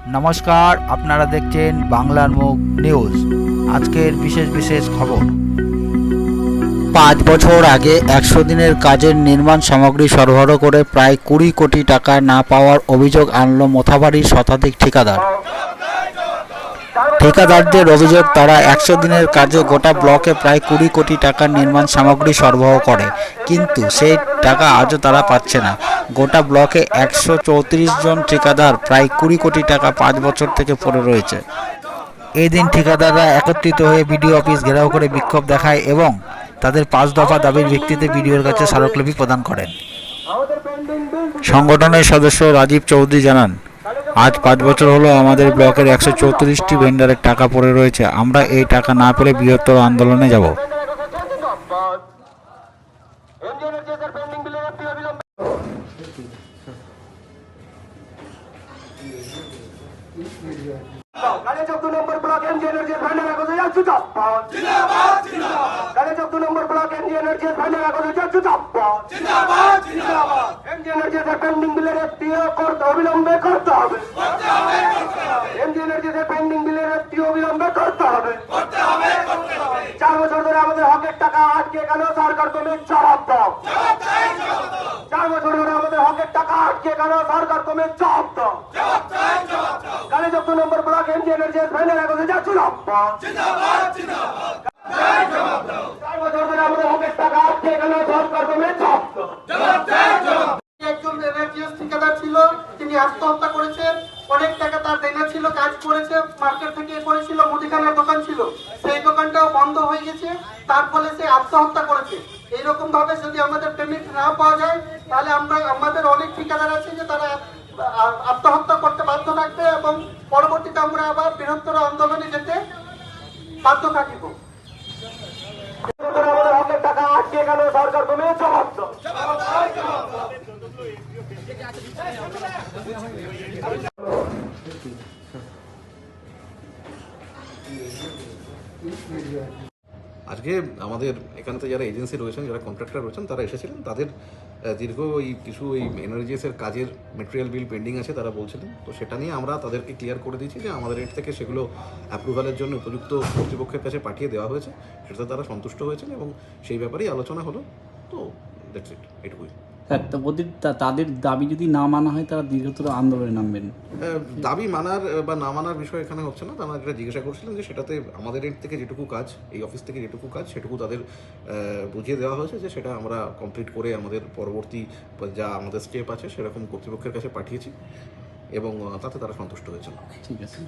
নমস্কার, আপনারা দেখছেন বাংলার মুখ নিউজ। আজকের বিশেষ খবর। 5 বছর আগে 100 দিনের কাজের নির্মাণ সামগ্রী সরবরাহ করে প্রায় 20 কোটি টাকা না পাওয়ার অভিযোগ আনল মোথাবাড়ির শতাধিক ঠিকাদার। ঠিকাদারদের অভিযোগ, তারা 100 দিনের কাজে গোটা ব্লকে প্রায় 20 কোটি টাকার নির্মাণ সামগ্রী সরবরাহ করে, কিন্তু সেই টাকা আজও তারা পাচ্ছে না। গোটা ব্লকে 134 জন ঠিকাদার প্রায় 20 কোটি টাকা 5 বছর থেকে পড়ে রয়েছে। এই দিন ঠিকাদাররা একত্রিত হয়ে বিডিও অফিস ঘেরাও করে বিক্ষোভ দেখায় এবং তাদের 5 দফা দাবির ভিত্তিতে বিডিওর কাছে স্মারকলিপি প্রদান করেন। সংগঠনের সদস্য রাজীব চৌধুরী জানান, আজ 5 বছর হলো আমাদের ব্লকের 134টি ভেন্ডারের টাকা পড়ে রয়েছে। আমরা এই টাকা না পেলে বৃহত্তর আন্দোলনে যাব। কালেচক 2 নম্বর ব্লক এমজি এনার্জি ভান্ডার কাগজে যাচ্ছে জিন্দাবাদ জিন্দাবাদ জিন্দাবাদ। কালেচক 2 নম্বর ব্লক এমজি এনার্জি ভান্ডার কাগজে যাচ্ছে জিন্দাবাদ জিন্দাবাদ। এমজি এনার্জি পেন্ডিং বিলের এফটিও করতে অবিলম্বে করতে হবে এমজি এনার্জি পেন্ডিং বিলের এফটিও অবিলম্বে করতে হবে 4 বছর ধরে আমাদের হকের টাকা আটকে গেল, সরকার তুমি জবাব দাও। 4 বছর ধরে আমাদের হকের টাকা আটকে গেল, সরকার তুমি জবাব দাও। কালেচক 2 নম্বর ব্লক এমজি এনার্জি ভান্ডার কাগজে যাচ্ছে জিন্দাবাদ জিন্দাবাদ। 4 বছর ধরে আমাদের হকের টাকা আটকে গেল, সরকার তুমি জবাব দাও। একজন এনার্জিয়াস ঠিকাদার ছিল, তিনি আত্মহত্যা করেছেন। অনেক টাকা তার দেনা ছিল, কাজ করেছে, মার্কেট থেকে করেছিল, মুদিখানার দোকান ছিল, সেই দোকানটাও বন্ধ হয়ে গেছে। তার ফলে সে আত্মহত্যা করেছে। এইরকম ভাবে যদি আমাদের পেমেন্ট না পাওয়া যায়, তাহলে আমাদের অনেক ঠিকাদার আছে যে তারা আত্মহত্যা করতে বাধ্য থাকবে এবং পরবর্তীতে আমরা আবার বৃহত্তর আন্দোলনে যেতে বাধ্য থাকিব। আমাদের হকের টাকা আটকে গেল, সরকার তুমি জবাব দাও। আজকে আমাদের এখানে যারা এজেন্সি রয়েছেন, যারা কন্ট্রাক্টর রয়েছেন, তারা এসেছিলেন। তাদের দীর্ঘ কিছু এনার্জিএসের কাজের মেটেরিয়াল বিল পেন্ডিং আছে তারা বলছিলেন। তো সেটা নিয়ে আমরা তাদেরকে ক্লিয়ার করে দিয়েছি যে আমাদের এর থেকে সেগুলো অ্যাপ্রুভালের জন্য উপযুক্ত কর্তৃপক্ষের কাছে পাঠিয়ে দেওয়া হয়েছে। সেটাতে তারা সন্তুষ্ট হয়েছেন এবং সেই ব্যাপারেই আলোচনা হলো। তো দ্যাটস ইট, এটুকুই। স্যার, তাদের দাবি যদি না মানা হয় তারা দীর্ঘতর আন্দোলনে নামবেন। দাবি মানার বা না মানার বিষয় এখানে হচ্ছে না। তারা যেটা জিজ্ঞাসা করছিলেন যে সেটাতে আমাদের এর থেকে যেটুকু কাজ, এই অফিস থেকে যেটুকু কাজ, সেটুকু তাদের বুঝিয়ে দেওয়া হয়েছে যে সেটা আমরা কমপ্লিট করে আমাদের পরবর্তী যা আমাদের স্টেপ আছে সেরকম কর্তৃপক্ষের কাছে পাঠিয়েছি এবং তাতে তারা সন্তুষ্ট হয়েছেন। ঠিক আছে।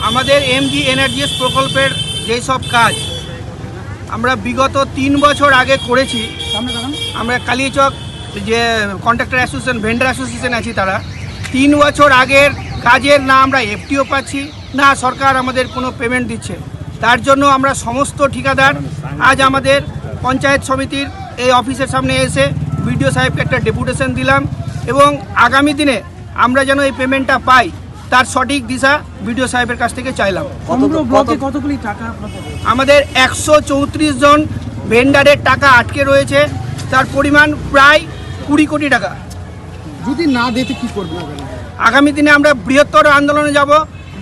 আমাদের এমজি এনার্জিস প্রকল্পের যেই সব কাজ আমরা বিগত 3 বছর আগে করেছি। আমরা কালিয়াচক যে কন্ট্রাক্টর অ্যাসোসিয়েশন, ভেন্ডার অ্যাসোসিয়েশন আছি, তারা 3 বছর আগের কাজের না আমরা এফটিও পাচ্ছি, না সরকার আমাদের কোনো পেমেন্ট দিচ্ছে। তার জন্য আমরা সমস্ত ঠিকাদার আজ আমাদের পঞ্চায়েত সমিতির এই অফিসের সামনে এসে বিডিও সাহেবকে একটা ডেপুটেশন দিলাম এবং আগামী দিনে আমরা যেন এই পেমেন্টটা পাই তার সঠিক দিশা বিডিও সাহেবের কাছ থেকে চাইলাম। কতগুলি টাকা আমাদের 134 জন ভেন্ডারের টাকা আটকে রয়েছে, তার পরিমাণ প্রায় 20 কোটি টাকা। যদি না দিতে কি করবো? আগামী দিনে আমরা বৃহত্তর আন্দোলনে যাব।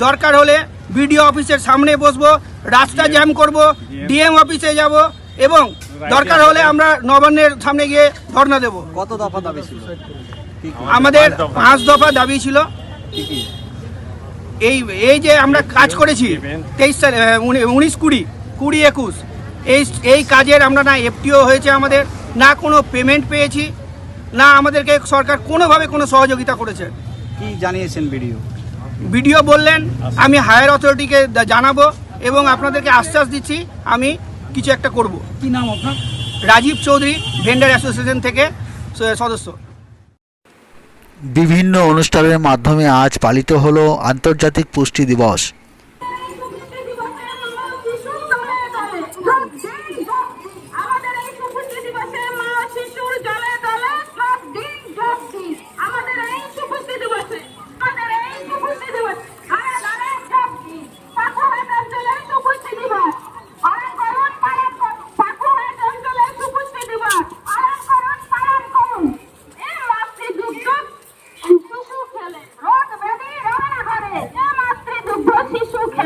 দরকার হলে বিডিও অফিসের সামনে বসবো, রাস্তা জ্যাম করব, ডিএম অফিসে যাব এবং দরকার হলে আমরা নবান্নের সামনে গিয়ে ধর্ণা দেব। কত দফা দাবি ছিল? আমাদের 5 দফা দাবি ছিল। এই যে আমরা কাজ করেছি 23 সালে, 19, 20, 21 এই কাজের আমরা না এফটিও হয়েছে আমাদের, না কোনো পেমেন্ট পেয়েছি, না আমাদেরকে সরকার কোনোভাবে কোনো সহযোগিতা করেছে। কি জানিয়েছেন বিডিও? বিডিও বললেন আমি হায়ার অথরিটিকে জানাবো এবং আপনাদেরকে আশ্বাস দিচ্ছি আমি কিছু একটা করব। কি নাম আপনার? রাজীব চৌধুরী, ভেন্ডার অ্যাসোসিয়েশন থেকে সদস্য। বিভিন্ন অনুষ্ঠানের মাধ্যমে আজ পালিত হলো আন্তর্জাতিক পুষ্টি দিবস।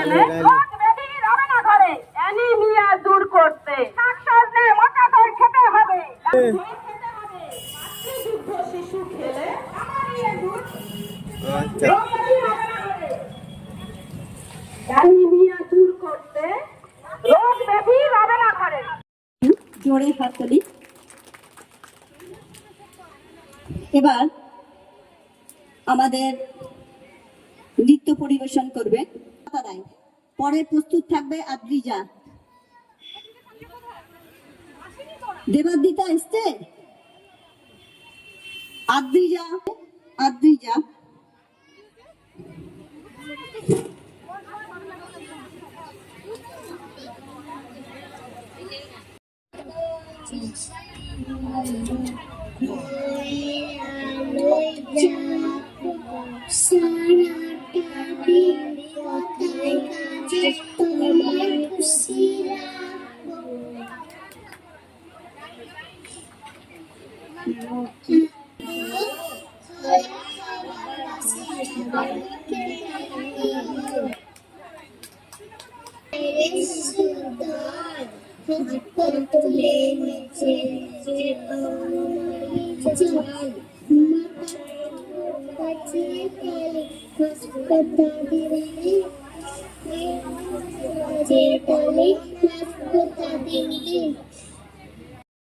খেলে রোগ ব্যাধি রবে না ঘরে অ্যানিমিয়া দূর করতে শাকসবজি মোটা করে খেতে হবে মাতৃদুগ্ধ শিশু খেলে অ্যানিমিয়া দূর রোগ ব্যাধি রবে না ঘরে অ্যানিমিয়া দূর করতে রোগ ব্যাধি রবে না ঘরে জোরে হাততালি। এবার আমাদের নৃত্য পরিবেশন করবে পরে প্রস্তুত থাকবে আদ্রিজা। দেবাদ্রিতা এসছে? আদ্রিজা আদ্রিজা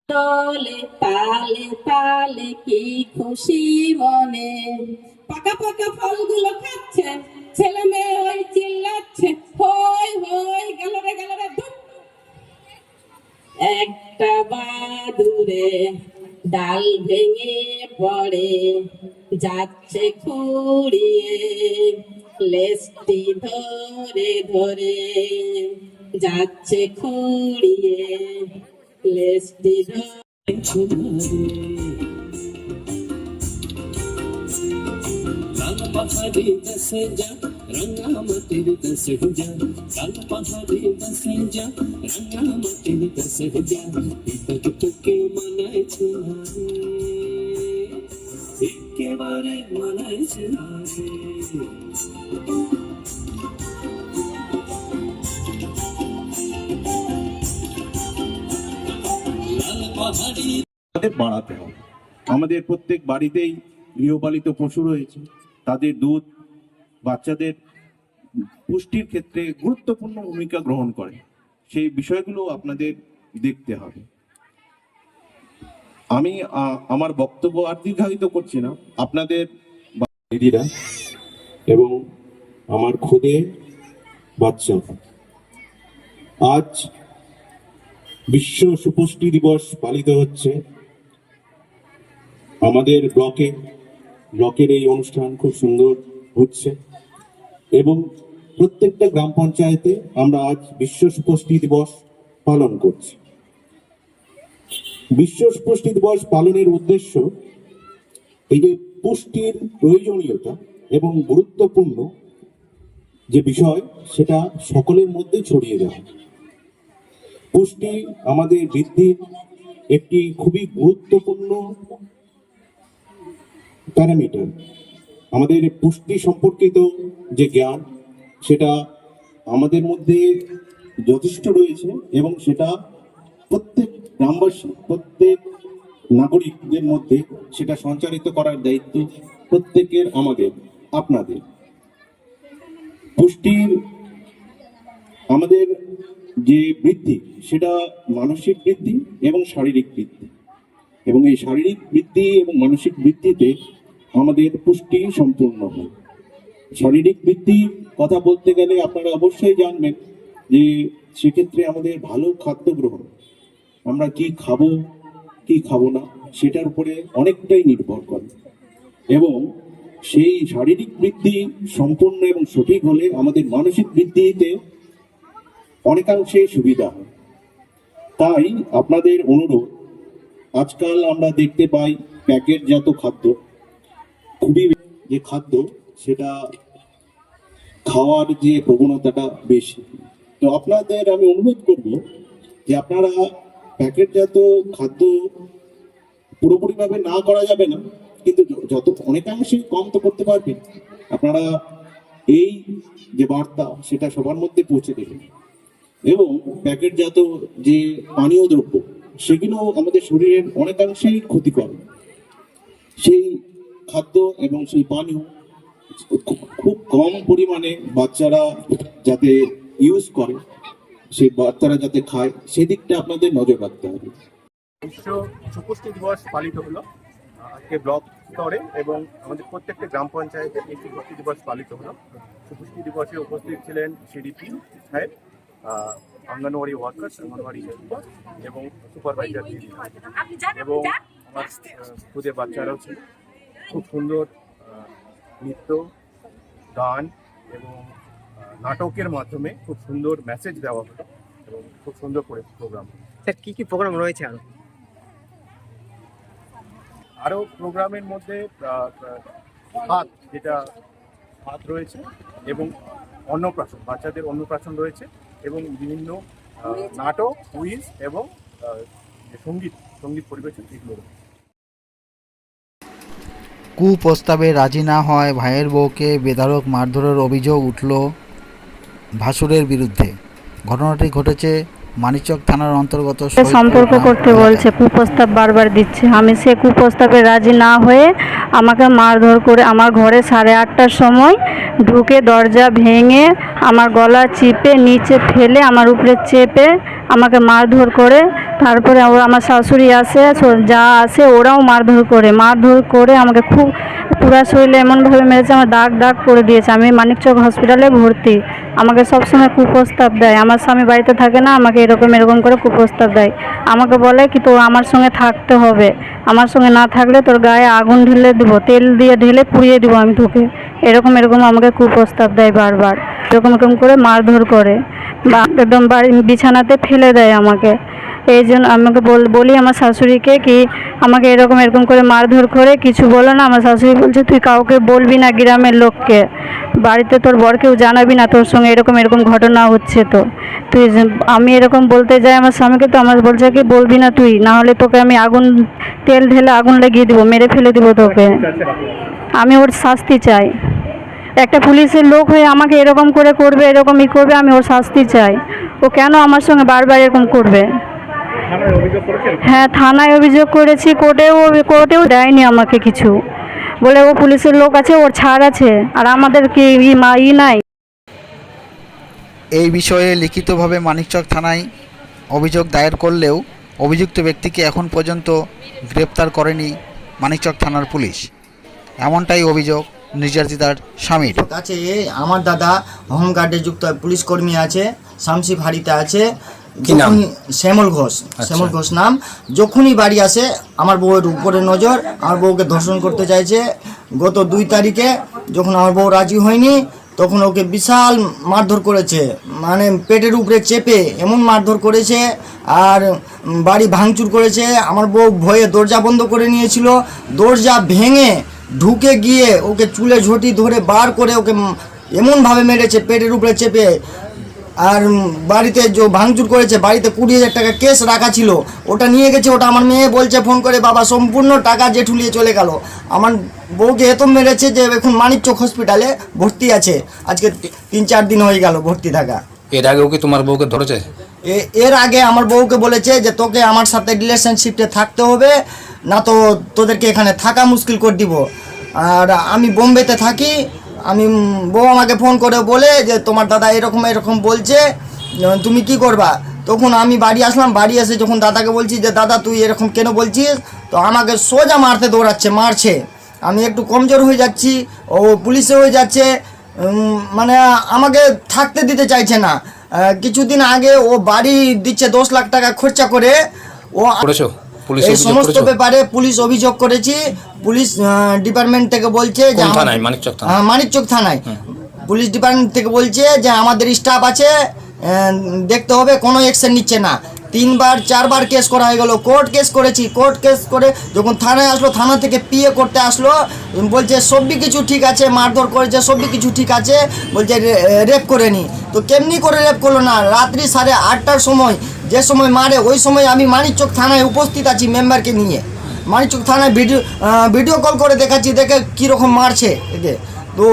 তলে তালে তালে কি খুশি মনে পাকা পাকা ফলগুলো খাচ্ছে ছেলে মেয়ে ওই চিল্লাচ্ছে হই হই গেল রে ধুপ। একটা বাদুরে ডাল ভেঙে পড়ে যাচ্ছে খুঁড়িয়ে লেজটি ধরে ধরে যাচ্ছে খুঁড়িয়ে লেজটি ধরে লাল পাহাড়ি দেশে যা রাঙামাটির দেশে যা লাল পাহাড়ি দেশে যা রাঙামাটির দেশে যা পিতাকে তোকে মানাইছে না রে একেবারে মানাইছে না রে লাল পাহাড়ি আমাদের বাড়াতে হবে। আমাদের প্রত্যেক বাড়িতেই গৃহপালিত পশু রয়েছে, তাদের দুধ বাচ্চাদের পুষ্টির ক্ষেত্রে গুরুত্বপূর্ণ ভূমিকা গ্রহণ করে। সেই বিষয়গুলো আপনাদের দেখতে হবে। আমি আমার বক্তব্য আর দীর্ঘায়িত করছি না। আপনাদের দিদিরা এবং আমার খুদে বাচ্চা, আজ বিশ্ব সুপুষ্টি দিবস পালিত হচ্ছে আমাদের ব্লকের এই অনুষ্ঠান খুব সুন্দর হচ্ছে এবং প্রত্যেকটা গ্রাম পঞ্চায়েতে আমরা আজ বিশ্ব সুপুষ্টি দিবস পালন করছি। বিশ্ব সুপুষ্টি দিবস পালনের উদ্দেশ্য এই যে পুষ্টির প্রয়োজনীয়তা এবং গুরুত্বপূর্ণ যে বিষয় সেটা সকলের মধ্যে ছড়িয়ে দেওয়া। পুষ্টি আমাদের বৃদ্ধির একটি খুবই গুরুত্বপূর্ণ প্যারামিটার। আমাদের পুষ্টি সম্পর্কিত যে জ্ঞান সেটা আমাদের মধ্যে যথেষ্ট রয়েছে এবং সেটা প্রত্যেক গ্রামবাসী প্রত্যেক নাগরিকদের মধ্যে সেটা সঞ্চারিত করার দায়িত্ব প্রত্যেকের, আমাদের, আপনাদের। পুষ্টির আমাদের যে বৃদ্ধি সেটা মানসিক বৃদ্ধি এবং শারীরিক বৃদ্ধি, এবং এই শারীরিক বৃদ্ধি এবং মানসিক বৃদ্ধিতে আমাদের পুষ্টি সম্পূর্ণ হয়। শারীরিক বৃদ্ধি কথা বলতে গেলে আপনারা অবশ্যই জানবেন যে সেক্ষেত্রে আমাদের ভালো খাদ্য গ্রহণ, আমরা কি খাবো কি খাবো না সেটার উপরে অনেকটাই নির্ভর করে, এবং সেই শারীরিক বৃদ্ধি সম্পূর্ণ এবং সঠিক হলে আমাদের মানসিক বৃদ্ধিতে অনেকাংশে সুবিধা হয়। তাই আপনাদের অনুরোধ, আজকাল আমরা দেখতে পাই প্যাকেটজাত খাদ্য খুবই, যে খাদ্য সেটা খাওয়ার যে প্রবণতাটা বেশি। তো আপনাদের আমি অনুরোধ করব যে আপনারা প্যাকেটজাত খাদ্য পুরোপুরিভাবে না করা যাবে না, কিন্তু যত অনেকাংশে কম তো করতে পারবেন। আপনারা এই যে বার্তা সেটা সবার মধ্যে পৌঁছে দেবে। এবং প্যাকেটজাত যে পানীয় দ্রব্য সেগুলো আমাদের শরীরের অনেকাংশেই ক্ষতিকর। সেই খাদ্য এবং সেই পানীয় খুব কম পরিমাণে বাচ্চারা যাতে ইউজ করে, সেই বাচ্চারা যাতে খায়, সেদিকটা আপনাদের নজর রাখতে হবে। বিশ্ব সুপুষ্টি দিবস পালিত হলো আজকে ব্লক স্তরে এবং আমাদের প্রত্যেকটা গ্রাম পঞ্চায়েতে এই সুপুষ্টি দিবস পালিত হলো। সুপুষ্টি দিবসে উপস্থিত ছিলেন সিডিপি সাহেব, অঙ্গনওয়াড়ি ওয়ার্কার্স, অঙ্গনওয়াড়ি হেল্পার এবং সুপারভাইজার এবং আমার খুদে বাচ্চারাও ছিল। খুব সুন্দর নৃত্য, গান এবং নাটকের মাধ্যমে খুব সুন্দর মেসেজ দেওয়া হলো এবং খুব সুন্দর করে প্রোগ্রাম। স্যার কী কী প্রোগ্রাম রয়েছে আরও প্রোগ্রামের মধ্যে হাত রয়েছে এবং অন্নপ্রাশন, বাচ্চাদের অন্নপ্রাশন রয়েছে এবং বিভিন্ন নাটক, কুইজ এবং সঙ্গীত পরিবেশন এগুলো রয়েছে। কুপ্রস্তাবে রাজি না হয় ভাইয়ের বউকে বেধড়ক মারধরের অভিযোগ উঠল ভাসুরের বিরুদ্ধে। ঘটনাটি ঘটেছে মানিকচক থানার অন্তর্গত সম্পর্ক করতে বলছে, কুপ্রস্তাব বারবার দিচ্ছে। আমি সে কুপ্রস্তাবে রাজি না হয়ে আমাকে মারধর করে আমার ঘরে 8:30টার সময় ঢুকে দরজা ভেঙে আমার গলা চিপে নিচে ফেলে আমার উপরে চেপে আমাকে মারধর করে। তারপরে আমার শাশুড়ি আসে, যা আসে ওরাও মারধর করে আমাকে খুব পুরা শরীরে এমনভাবে মেরেছে, আমার দাগ করে দিয়েছে। আমি মানিকচক হসপিটালে ভর্তি। আমাকে সবসময় কুপ্রস্তাব দেয়, আমার স্বামী বাড়িতে থাকে না, আমাকে এরকম করে কুপ্রস্তাব দেয়। আমাকে বলে কি তোর আমার সঙ্গে থাকতে হবে, আমার সঙ্গে না থাকলে তোর গায়ে আগুন ঢেলে দেবো, তেল দিয়ে ঢেলে পুড়িয়ে দেবো আমি তোকে, এরকম আমাকে কুপ্রস্তাব দেয় বারবার। এরকম করে মারধর করে বা একদম বাড়ি বিছানাতে ফেলে দেয় আমাকে। এই জন্য আমাকে বলি আমার শাশুড়িকে কি আমাকে এরকম করে মারধর করে কিছু বলো না। আমার শাশুড়ি বলছে তুই কাউকে বলবি না, গ্রামের লোককে, বাড়িতে তোর বরকেও জানাবি না তোর সঙ্গে এরকম ঘটনা হচ্ছে। তো তুই আমি এরকম বলতে যাই আমার স্বামীকে, তো আমার বলছে কি বলবি না তুই, না হলে তোকে আমি তেল ঢেলে আগুন লাগিয়ে দেবো, মেরে ফেলে দেবো তোকে। আমি ওর শাস্তি চাই। একটা পুলিশের লোক হয়ে আমাকে এরকম করবে, করবে, আমি ওর শাস্তি চাই। ও কেন আমার সঙ্গে বারবার এরকম করবে? হ্যাঁ, থানায় অভিযোগ করেছি, কোর্টেও দেয়নি আমাকে কিছু, বলে ও পুলিশের লোক আছে, ওর ছাড় আছে, আর আমাদের কি নাই। এই বিষয়ে লিখিতভাবে মানিকচক থানায় অভিযোগ দায়ের করলেও অভিযুক্ত ব্যক্তিকে এখন পর্যন্ত গ্রেপ্তার করেনি মানিকচক থানার পুলিশ। এমনটাই অভিযোগ নির্যাতিতার স্বামীর কাছে। আমার দাদা হোমগার্ডে যুক্ত পুলিশ কর্মী আছে, শামসি ফাঁড়িতে আছে, শ্যামল ঘোষ নাম। যখনই বাড়ি আসে আমার বউয়ের উপরে নজর, আমার বউকে ধর্ষণ করতে চাইছে। গত 2 তারিখে যখন আমার বউ রাজি হয়নি তখন ওকে বিশাল মারধর করেছে, মানে পেটের উপরে চেপে এমন মারধর করেছে আর বাড়ি ভাঙচুর করেছে। আমার বউ ভয়ে দরজা বন্ধ করে নিয়েছিল, দরজা ভেঙে ঢুকে গিয়ে ওকে চুলে ঝটি ধরে বার করে ওকে এমনভাবে মেরেছে পেটের উপরে চেপে। আর বাড়িতে যে ভাঙচুর করেছে, বাড়িতে 20,000 টাকা কেস রাখা ছিল, ওটা নিয়ে গেছে। ওটা আমার মেয়ে বলছে ফোন করে, বাবা সম্পূর্ণ টাকা জেঠুলিয়ে চলে গেল। আমার বউকে এত মেরেছে যে এখন মানিকচক হসপিটালে ভর্তি আছে, আজকে 3-4 দিন হয়ে গেল ভর্তি থাকা। এর আগেও কি তোমার বউকে ধরেছে? এর আগে আমার বউকে বলেছে যে তোকে আমার সাথে রিলেশনশিপে থাকতে হবে, না তো তোদেরকে এখানে থাকা মুশকিল করে দিব। আর আমি বোম্বেতে থাকি, বউ আমাকে ফোন করে বলে যে তোমার দাদা এরকম বলছে, তুমি কি করবা? তখন আমি বাড়ি আসলাম, বাড়ি এসে যখন দাদাকে বলছি যে দাদা তুই এরকম কেন বলছিস, তো আমাকে সোজা মারছে। আমি একটু কমজোর হয়ে যাচ্ছি, ও পুলিশে হয়ে যাচ্ছে, মানে আমাকে থাকতে দিতে চাইছে না। কিছুদিন আগে ও বাড়ি দিচ্ছে 10 লাখ টাকা খরচা করে। ও এই সমস্ত ব্যাপারে পুলিশ অভিযোগ করেছি। পুলিশ ডিপার্টমেন্ট থেকে বলছে যে মানিকচক থানায় পুলিশ ডিপার্টমেন্ট থেকে বলছে যে আমাদের স্টাফ আছে, দেখতে হবে, কোনো অ্যাকশন নিচ্ছে না। 3-4বার কেস করা হয়ে গেল, কোর্ট কেস করেছি। কোর্ট কেস করে যখন থানায় আসলো, থানা থেকে পিএ করতে আসলো, বলছে সবই কিছু ঠিক আছে, মারধর করেছে সবই কিছু ঠিক আছে, বলছে রেপ করেনি। তো কেমনি করে রেপ করলো না? রাত্রি 8:30টার সময়, যে সময় মারে ওই সময় আমি মানিকচক থানায় উপস্থিত আছি মেম্বারকে নিয়ে। মানিকচক থানায় ভিডিও কল করে দেখাচ্ছি, দেখে কীরকম মারছে একে। তো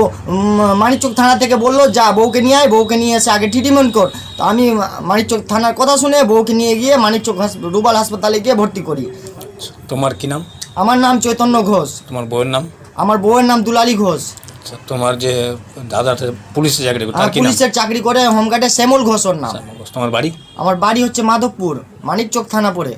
মানিকচক থানা থেকে বললো যা বউকে নিয়ে আয়, বউকে নিয়ে এসে আগে ট্রিটমেন্ট কর। তো আমি মানিকচক থানার কথা শুনে বউকে নিয়ে গিয়ে মানিকচক রুবাল হাসপাতালে গিয়ে ভর্তি করি। তোমার কি নাম? আমার নাম চৈতন্য ঘোষ। তোমার বউয়ের নাম? আমার বউয়ের নাম দুলালী ঘোষ। আচ্ছা, তোমার যে দাদা পুলিশের চাকরি করে তার কি নাম? পুলিশের চাকরি করে, হোমগার্ডে শ্যামল ঘোষ ওর নাম। তোমার বাড়ি? আমার বাড়ি হচ্ছে মাধবপুর, মানিকচক থানা পড়ে।